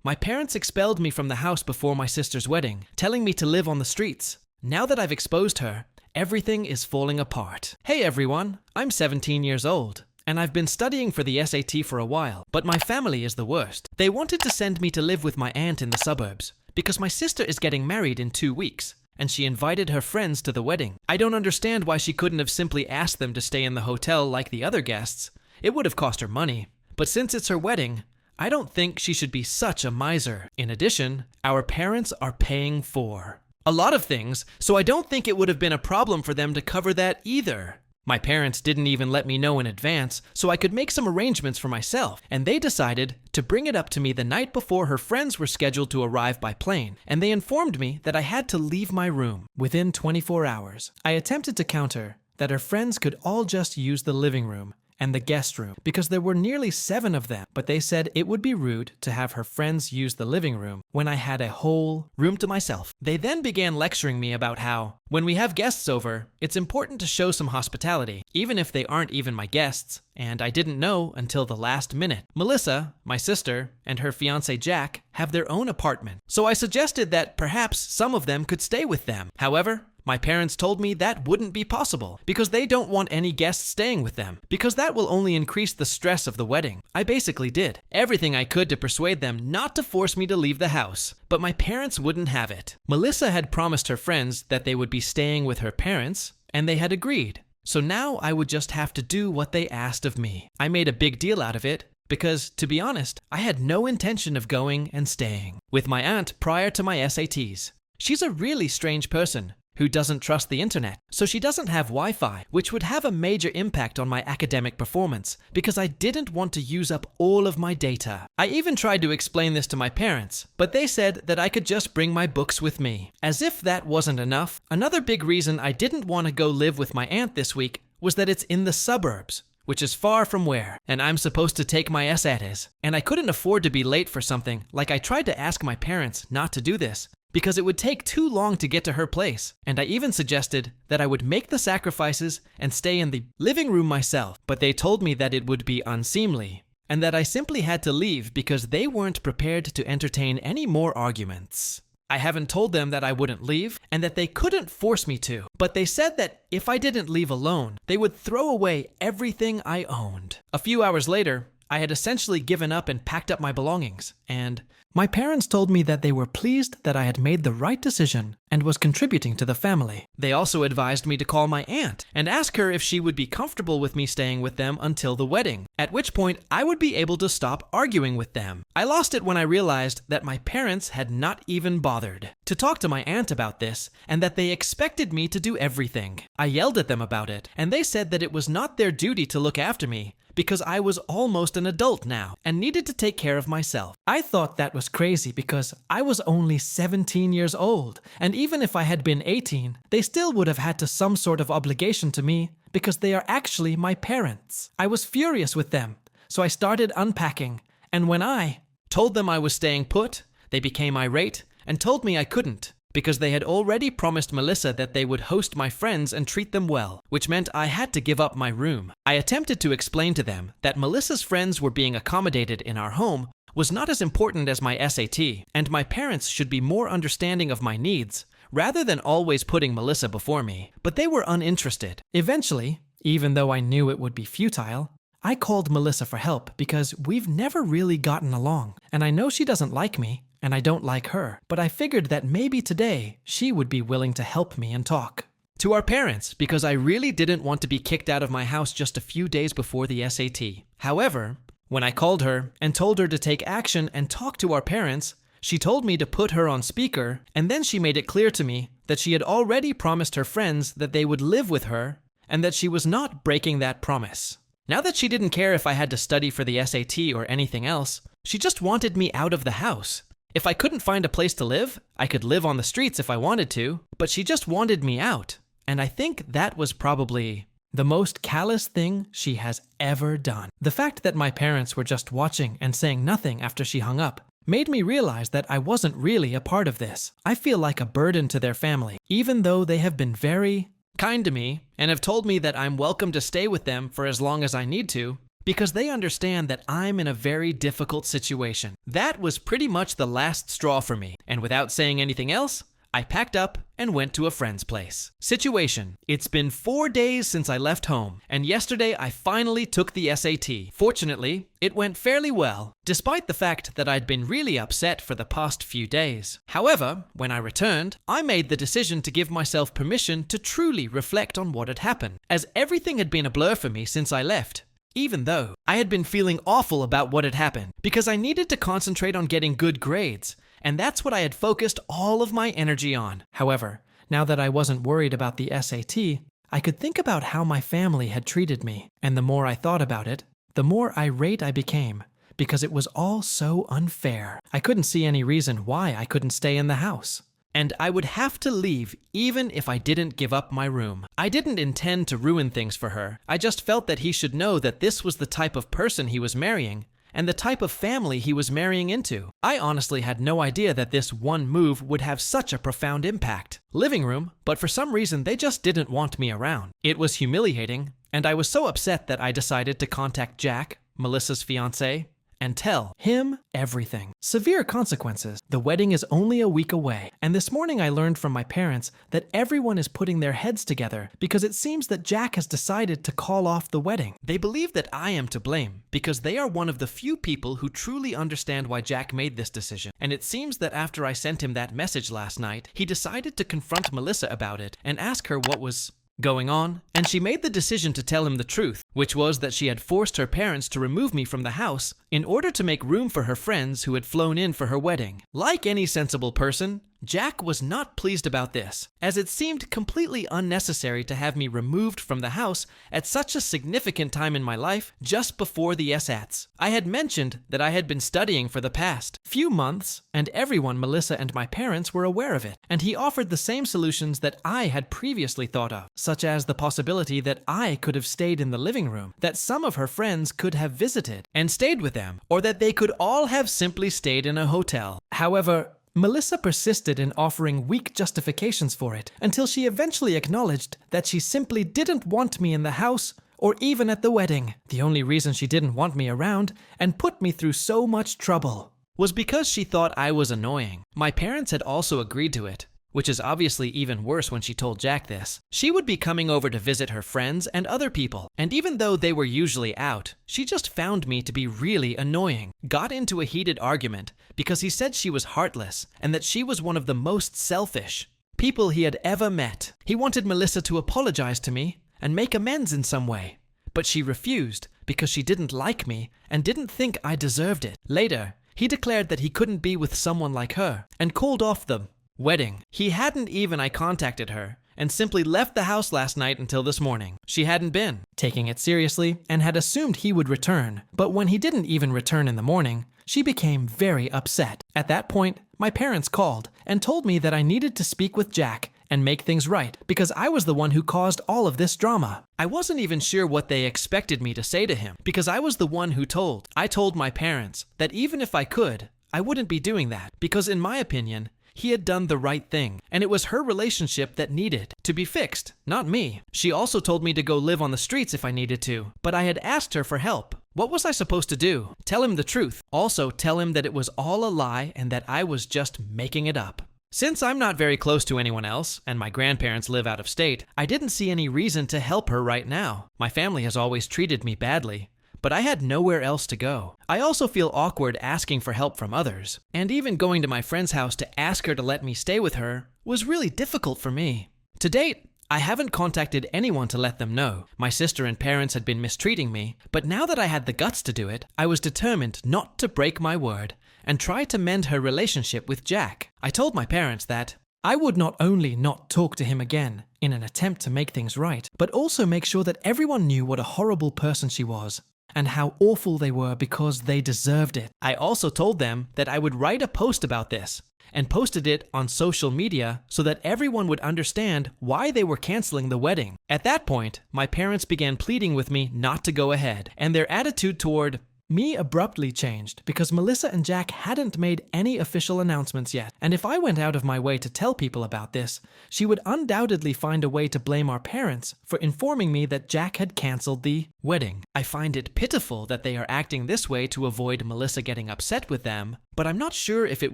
My parents expelled me from the house before my sister's wedding, telling me to live on the streets. Now that I've exposed her, everything is falling apart. Hey everyone, I'm 17 years old, and I've been studying for the SAT for a while, but my family is the worst. They wanted to send me to live with my aunt in the suburbs, because my sister is getting married in 2 weeks, and she invited her friends to the wedding. I don't understand why she couldn't have simply asked them to stay in the hotel like the other guests. It would have cost her money. But since it's her wedding, I don't think she should be such a miser. In addition, our parents are paying for a lot of things, so I don't think it would have been a problem for them to cover that either. My parents didn't even let me know in advance, so I could make some arrangements for myself, and they decided to bring it up to me the night before her friends were scheduled to arrive by plane, and they informed me that I had to leave my room within 24 hours. I attempted to counter that her friends could all just use the living room and the guest room, because there were nearly 7 of them, but they said it would be rude to have her friends use the living room when I had a whole room to myself. They then began lecturing me about how, when we have guests over, it's important to show some hospitality, even if they aren't even my guests, and I didn't know until the last minute. Melissa, my sister, and her fiancé Jack have their own apartment, so I suggested that perhaps some of them could stay with them. However, my parents told me that wouldn't be possible because they don't want any guests staying with them, because that will only increase the stress of the wedding. I basically did everything I could to persuade them not to force me to leave the house, but my parents wouldn't have it. Melissa had promised her friends that they would be staying with her parents, and they had agreed. So now I would just have to do what they asked of me. I made a big deal out of it because, to be honest, I had no intention of going and staying with my aunt prior to my SATs. She's a really strange person who doesn't trust the internet, so she doesn't have Wi-Fi, which would have a major impact on my academic performance because I didn't want to use up all of my data. I even tried to explain this to my parents, but they said that I could just bring my books with me. As if that wasn't enough, another big reason I didn't want to go live with my aunt this week was that it's in the suburbs, which is far from where, and I'm supposed to take my SATs. And I couldn't afford to be late for something, like I tried to ask my parents not to do this, because it would take too long to get to her place, and I even suggested that I would make the sacrifices and stay in the living room myself, but they told me that it would be unseemly, and that I simply had to leave because they weren't prepared to entertain any more arguments. I haven't told them that I wouldn't leave, and that they couldn't force me to, but they said that if I didn't leave alone, they would throw away everything I owned. A few hours later, I had essentially given up and packed up my belongings, and my parents told me that they were pleased that I had made the right decision and was contributing to the family. They also advised me to call my aunt and ask her if she would be comfortable with me staying with them until the wedding, at which point I would be able to stop arguing with them. I lost it when I realized that my parents had not even bothered to talk to my aunt about this and that they expected me to do everything. I yelled at them about it, and they said that it was not their duty to look after me because I was almost an adult now and needed to take care of myself. I thought that was crazy because I was only 17 years old, and even if I had been 18, they still would have had some sort of obligation to me because they are actually my parents. I was furious with them, so I started unpacking, and when I told them I was staying put, they became irate and told me I couldn't, because they had already promised Melissa that they would host my friends and treat them well, which meant I had to give up my room. I attempted to explain to them that Melissa's friends were being accommodated in our home was not as important as my SAT, and my parents should be more understanding of my needs, rather than always putting Melissa before me, but they were uninterested. Eventually, even though I knew it would be futile, I called Melissa for help because we've never really gotten along, and I know she doesn't like me, and I don't like her, but I figured that maybe today she would be willing to help me and talk. To our parents, because I really didn't want to be kicked out of my house just a few days before the SAT. However, when I called her and told her to take action and talk to our parents, she told me to put her on speaker, and then she made it clear to me that she had already promised her friends that they would live with her and that she was not breaking that promise. Now that she didn't care if I had to study for the SAT or anything else, she just wanted me out of the house. If I couldn't find a place to live, I could live on the streets if I wanted to, but she just wanted me out. And I think that was probably the most callous thing she has ever done. The fact that my parents were just watching and saying nothing after she hung up made me realize that I wasn't really a part of this. I feel like a burden to their family, even though they have been very kind to me and have told me that I'm welcome to stay with them for as long as I need to, because they understand that I'm in a very difficult situation. That was pretty much the last straw for me, and without saying anything else, I packed up and went to a friend's place. Situation: it's been 4 days since I left home, and yesterday I finally took the SAT. Fortunately, it went fairly well, despite the fact that I'd been really upset for the past few days. However, when I returned, I made the decision to give myself permission to truly reflect on what had happened, as everything had been a blur for me since I left. Even though I had been feeling awful about what had happened, because I needed to concentrate on getting good grades, and that's what I had focused all of my energy on. However, now that I wasn't worried about the SAT, I could think about how my family had treated me, and the more I thought about it, the more irate I became, because it was all so unfair. I couldn't see any reason why I couldn't stay in the house. And I would have to leave even if I didn't give up my room. I didn't intend to ruin things for her. I just felt that he should know that this was the type of person he was marrying, and the type of family he was marrying into. I honestly had no idea that this one move would have such a profound impact. Living room, but for some reason they just didn't want me around. It was humiliating, and I was so upset that I decided to contact Jack, Melissa's fiancé, and tell him everything. Severe consequences. The wedding is only a week away, and this morning I learned from my parents that everyone is putting their heads together because it seems that Jack has decided to call off the wedding. They believe that I am to blame because they are one of the few people who truly understand why Jack made this decision, and it seems that after I sent him that message last night, he decided to confront Melissa about it and ask her what was going on, and she made the decision to tell him the truth, which was that she had forced her parents to remove me from the house in order to make room for her friends who had flown in for her wedding. Like any sensible person, Jack was not pleased about this, as it seemed completely unnecessary to have me removed from the house at such a significant time in my life just before the SATs. I had mentioned that I had been studying for the past few months, and everyone, Melissa and my parents, were aware of it, and he offered the same solutions that I had previously thought of, such as the possibility that I could have stayed in the living room, that some of her friends could have visited and stayed with them, or that they could all have simply stayed in a hotel. However, Melissa persisted in offering weak justifications for it until she eventually acknowledged that she simply didn't want me in the house or even at the wedding. The only reason she didn't want me around and put me through so much trouble was because she thought I was annoying. My parents had also agreed to it, which is obviously even worse when she told Jack this. She would be coming over to visit her friends and other people, and even though they were usually out, she just found me to be really annoying. Got into a heated argument because he said she was heartless and that she was one of the most selfish people he had ever met. He wanted Melissa to apologize to me and make amends in some way, but she refused because she didn't like me and didn't think I deserved it. Later, he declared that he couldn't be with someone like her and called off the wedding. He hadn't even contacted her and simply left the house last night until this morning. She hadn't been taking it seriously and had assumed he would return, but when he didn't even return in the morning, she became very upset. At that point, my parents called and told me that I needed to speak with Jack and make things right because I was the one who caused all of this drama. I wasn't even sure what they expected me to say to him because I was the one who told. I told my parents that even if I could, I wouldn't be doing that because in my opinion, he had done the right thing, and it was her relationship that needed to be fixed, not me. She also told me to go live on the streets if I needed to, but I had asked her for help. What was I supposed to do? Tell him the truth. Also tell him that it was all a lie and that I was just making it up. Since I'm not very close to anyone else, and my grandparents live out of state, I didn't see any reason to help her right now. My family has always treated me badly, but I had nowhere else to go. I also feel awkward asking for help from others, and even going to my friend's house to ask her to let me stay with her was really difficult for me. To date, I haven't contacted anyone to let them know. My sister and parents had been mistreating me, but now that I had the guts to do it, I was determined not to break my word and try to mend her relationship with Jack. I told my parents that I would not only not talk to him again in an attempt to make things right, but also make sure that everyone knew what a horrible person she was and how awful they were because they deserved it. I also told them that I would write a post about this and posted it on social media so that everyone would understand why they were canceling the wedding. At that point, my parents began pleading with me not to go ahead, and their attitude toward Me abruptly changed because Melissa and Jack hadn't made any official announcements yet, and if I went out of my way to tell people about this, she would undoubtedly find a way to blame our parents for informing me that Jack had cancelled the wedding. I find it pitiful that they are acting this way to avoid Melissa getting upset with them, but I'm not sure if it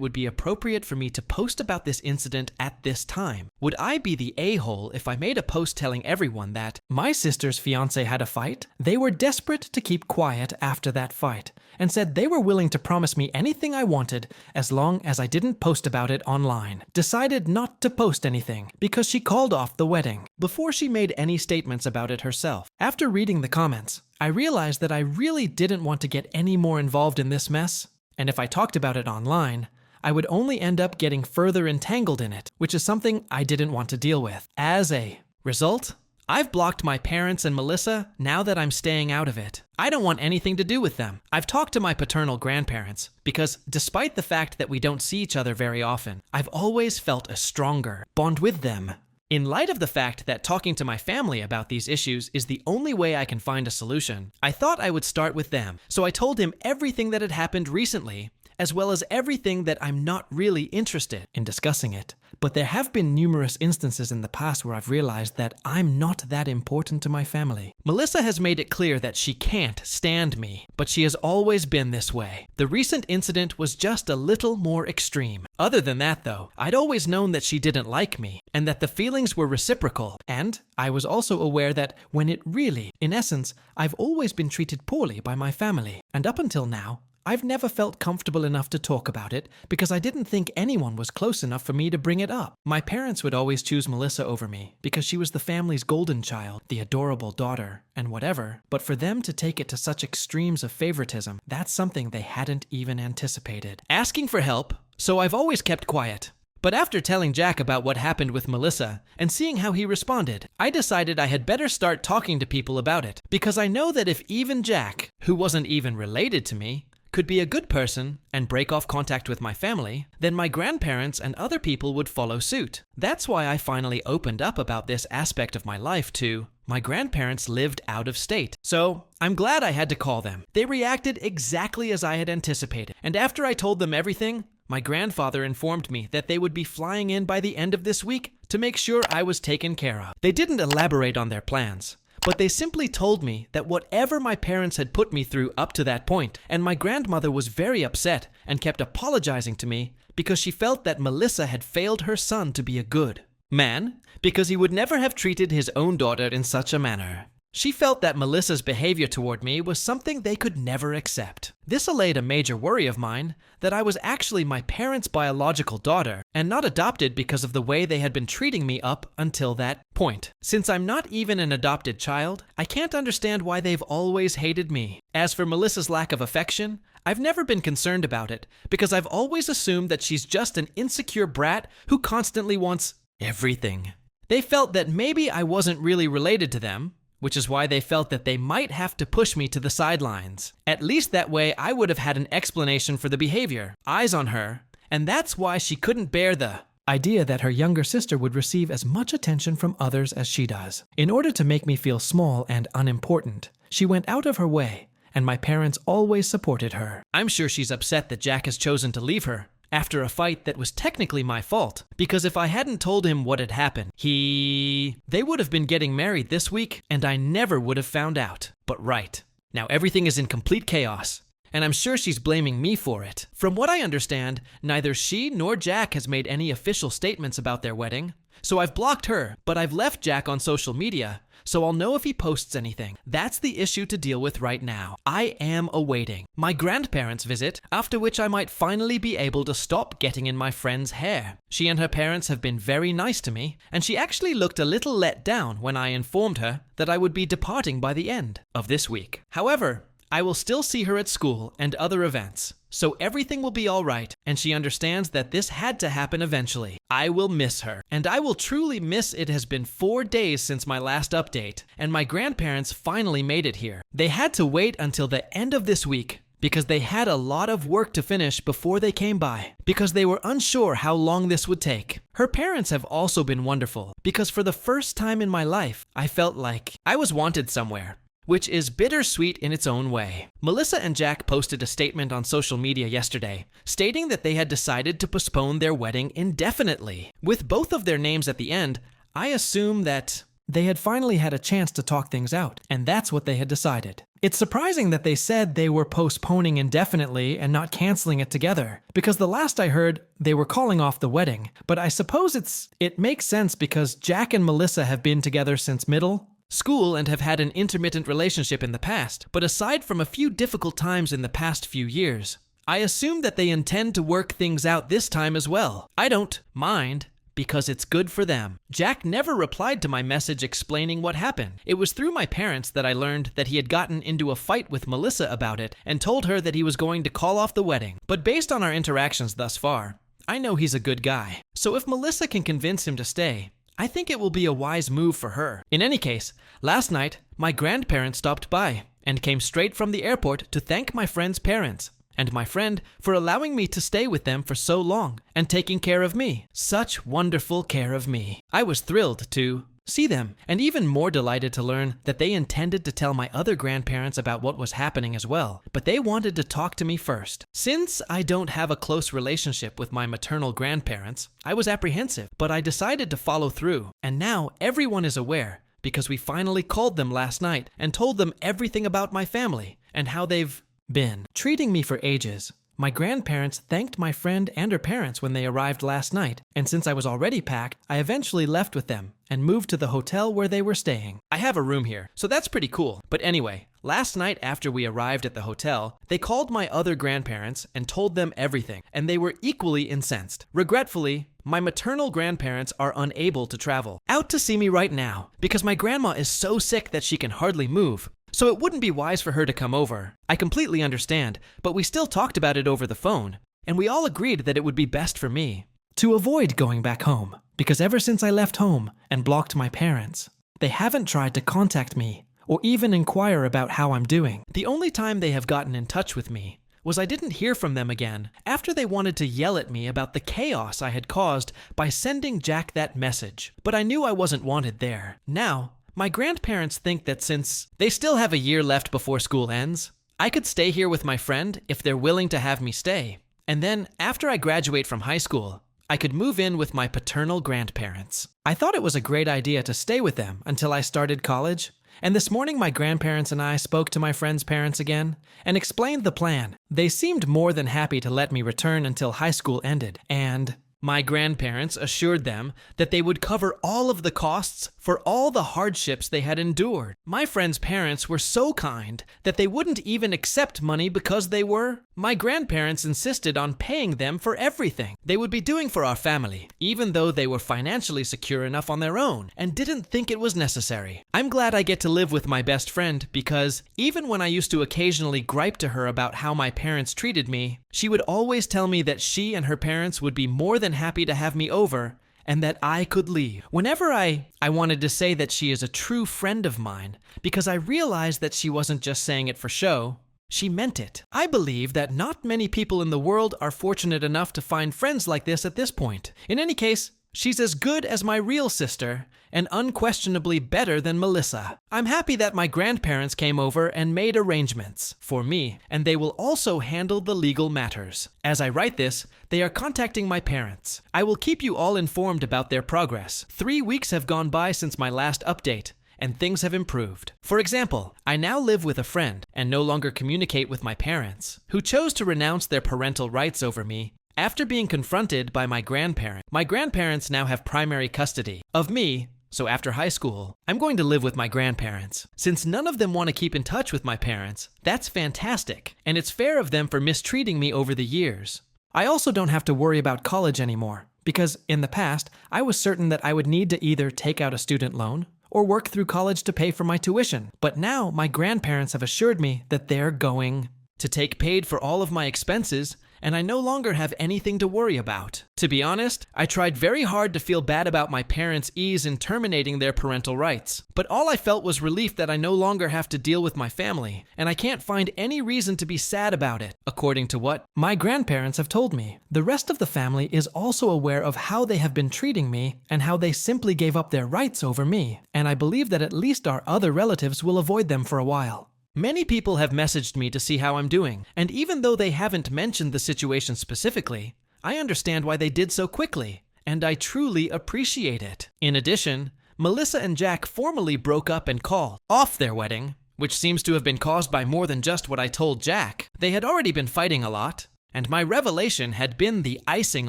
would be appropriate for me to post about this incident at this time. Would I be the a-hole if I made a post telling everyone that my sister's fiancé had a fight? They were desperate to keep quiet after that fight, and said they were willing to promise me anything I wanted as long as I didn't post about it online. Decided not to post anything because she called off the wedding before she made any statements about it herself. After reading the comments, I realized that I really didn't want to get any more involved in this mess, and if I talked about it online, I would only end up getting further entangled in it, which is something I didn't want to deal with. As a result, I've blocked my parents and Melissa now that I'm staying out of it. I don't want anything to do with them. I've talked to my paternal grandparents because despite the fact that we don't see each other very often, I've always felt a stronger bond with them. In light of the fact that talking to my family about these issues is the only way I can find a solution, I thought I would start with them. So I told him everything that had happened recently, as well as everything that I'm not really interested in discussing it. But there have been numerous instances in the past where I've realized that I'm not that important to my family. Melissa has made it clear that she can't stand me, but she has always been this way. The recent incident was just a little more extreme. Other than that though, I'd always known that she didn't like me, and that the feelings were reciprocal, and I was also aware that when it really, in essence, I've always been treated poorly by my family, and up until now, I've never felt comfortable enough to talk about it because I didn't think anyone was close enough for me to bring it up. My parents would always choose Melissa over me because she was the family's golden child, the adorable daughter, and whatever. But for them to take it to such extremes of favoritism, that's something they hadn't even anticipated. Asking for help, so I've always kept quiet. But after telling Jack about what happened with Melissa and seeing how he responded, I decided I had better start talking to people about it because I know that if even Jack, who wasn't even related to me, could be a good person and break off contact with my family, then my grandparents and other people would follow suit. That's why I finally opened up about this aspect of my life to my grandparents lived out of state. So I'm glad I had to call them. They reacted exactly as I had anticipated. And after I told them everything, my grandfather informed me that they would be flying in by the end of this week to make sure I was taken care of. They didn't elaborate on their plans, but they simply told me that whatever my parents had put me through up to that point, and my grandmother was very upset and kept apologizing to me because she felt that Melissa had failed her son to be a good man because he would never have treated his own daughter in such a manner. She felt that Melissa's behavior toward me was something they could never accept. This allayed a major worry of mine that I was actually my parents' biological daughter and not adopted because of the way they had been treating me up until that point. Since I'm not even an adopted child, I can't understand why they've always hated me. As for Melissa's lack of affection, I've never been concerned about it because I've always assumed that she's just an insecure brat who constantly wants everything. They felt that maybe I wasn't really related to them, which is why they felt that they might have to push me to the sidelines. At least that way I would have had an explanation for the behavior, eyes on her, and that's why she couldn't bear the idea that her younger sister would receive as much attention from others as she does. In order to make me feel small and unimportant, she went out of her way, and my parents always supported her. I'm sure she's upset that Jack has chosen to leave her after a fight that was technically my fault, because if I hadn't told him what had happened, they would have been getting married this week, and I never would have found out. But right, now everything is in complete chaos, and I'm sure she's blaming me for it. From what I understand, neither she nor Jack has made any official statements about their wedding, so I've blocked her, but I've left Jack on social media, so I'll know if he posts anything. That's the issue to deal with right now. I am awaiting my grandparents' visit, after which I might finally be able to stop getting in my friend's hair. She and her parents have been very nice to me, and she actually looked a little let down when I informed her that I would be departing by the end of this week. However, I will still see her at school and other events, so everything will be all right, and she understands that this had to happen eventually. I will miss her, and I will truly miss it. Has been 4 days since my last update, and my grandparents finally made it here. They had to wait until the end of this week because they had a lot of work to finish before they came by, because they were unsure how long this would take. Her parents have also been wonderful, because for the first time in my life, I felt like I was wanted somewhere. which is bittersweet in its own way. Melissa and Jack posted a statement on social media yesterday, stating that they had decided to postpone their wedding indefinitely. With both of their names at the end, I assume that they had finally had a chance to talk things out, and that's what they had decided. It's surprising that they said they were postponing indefinitely and not canceling it together, because the last I heard, they were calling off the wedding. But I suppose it makes sense because Jack and Melissa have been together since middle school and have had an intermittent relationship in the past. But aside from a few difficult times in the past few years, I assume that they intend to work things out this time as well. I don't mind, because it's good for them. Jack never replied to my message explaining what happened. It was through my parents that I learned that he had gotten into a fight with Melissa about it and told her that he was going to call off the wedding. But based on our interactions thus far, I know he's a good guy. So if Melissa can convince him to stay, I think it will be a wise move for her. In any case, last night, my grandparents stopped by and came straight from the airport to thank my friend's parents and my friend for allowing me to stay with them for so long and taking care of me. Such wonderful care of me. I was thrilled to see them, and even more delighted to learn that they intended to tell my other grandparents about what was happening as well, but they wanted to talk to me first. Since I don't have a close relationship with my maternal grandparents, I was apprehensive, but I decided to follow through, and now everyone is aware because we finally called them last night and told them everything about my family and how they've been treating me for ages. My grandparents thanked my friend and her parents when they arrived last night, and since I was already packed, I eventually left with them and moved to the hotel where they were staying. I have a room here, so that's pretty cool. But anyway, last night after we arrived at the hotel, they called my other grandparents and told them everything, and they were equally incensed. Regretfully, my maternal grandparents are unable to travel out to see me right now because my grandma is so sick that she can hardly move. So it wouldn't be wise for her to come over. I completely understand, but we still talked about it over the phone, and we all agreed that it would be best for me to avoid going back home, because ever since I left home and blocked my parents, they haven't tried to contact me or even inquire about how I'm doing. The only time they have gotten in touch with me was I didn't hear from them again after they wanted to yell at me about the chaos I had caused by sending Jack that message, but I knew I wasn't wanted there. Now, my grandparents think that since they still have a year left before school ends, I could stay here with my friend if they're willing to have me stay. And then, after I graduate from high school, I could move in with my paternal grandparents. I thought it was a great idea to stay with them until I started college, and this morning my grandparents and I spoke to my friend's parents again and explained the plan. They seemed more than happy to let me return until high school ended, and my grandparents assured them that they would cover all of the costs for all the hardships they had endured. My friend's parents were so kind that they wouldn't even accept money because they were. My grandparents insisted on paying them for everything they would be doing for our family, even though they were financially secure enough on their own and didn't think it was necessary. I'm glad I get to live with my best friend because even when I used to occasionally gripe to her about how my parents treated me, she would always tell me that she and her parents would be more than happy to have me over and that I could leave. Whenever I wanted to say that she is a true friend of mine because I realized that she wasn't just saying it for show, she meant it. I believe that not many people in the world are fortunate enough to find friends like this at this point. In any case, she's as good as my real sister and unquestionably better than Melissa. I'm happy that my grandparents came over and made arrangements for me, and they will also handle the legal matters. As I write this, they are contacting my parents. I will keep you all informed about their progress. 3 weeks have gone by since my last update, and things have improved. For example, I now live with a friend and no longer communicate with my parents, who chose to renounce their parental rights over me after being confronted by my grandparents. My grandparents now have primary custody of me, so after high school, I'm going to live with my grandparents. Since none of them want to keep in touch with my parents, that's fantastic, and it's fair of them for mistreating me over the years. I also don't have to worry about college anymore, because in the past, I was certain that I would need to either take out a student loan or work through college to pay for my tuition. But now my grandparents have assured me that they're going to take paid for all of my expenses and I no longer have anything to worry about. To be honest, I tried very hard to feel bad about my parents' ease in terminating their parental rights, but all I felt was relief that I no longer have to deal with my family, and I can't find any reason to be sad about it, according to what my grandparents have told me. The rest of the family is also aware of how they have been treating me and how they simply gave up their rights over me, and I believe that at least our other relatives will avoid them for a while. Many people have messaged me to see how I'm doing, and even though they haven't mentioned the situation specifically, I understand why they did so quickly, and I truly appreciate it. In addition, Melissa and Jack formally broke up and called off their wedding, which seems to have been caused by more than just what I told Jack. They had already been fighting a lot, and my revelation had been the icing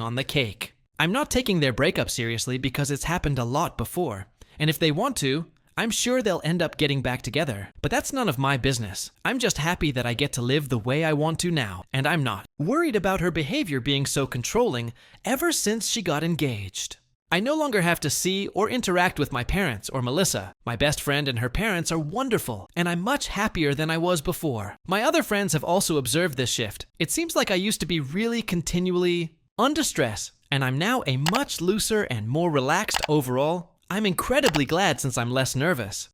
on the cake. I'm not taking their breakup seriously because it's happened a lot before, and if they want to, I'm sure they'll end up getting back together, but that's none of my business. I'm just happy that I get to live the way I want to now, and I'm not worried about her behavior being so controlling ever since she got engaged. I no longer have to see or interact with my parents or Melissa. My best friend and her parents are wonderful, and I'm much happier than I was before. My other friends have also observed this shift. It seems like I used to be really continually under stress, and I'm now a much looser and more relaxed overall. I'm incredibly glad since I'm less nervous.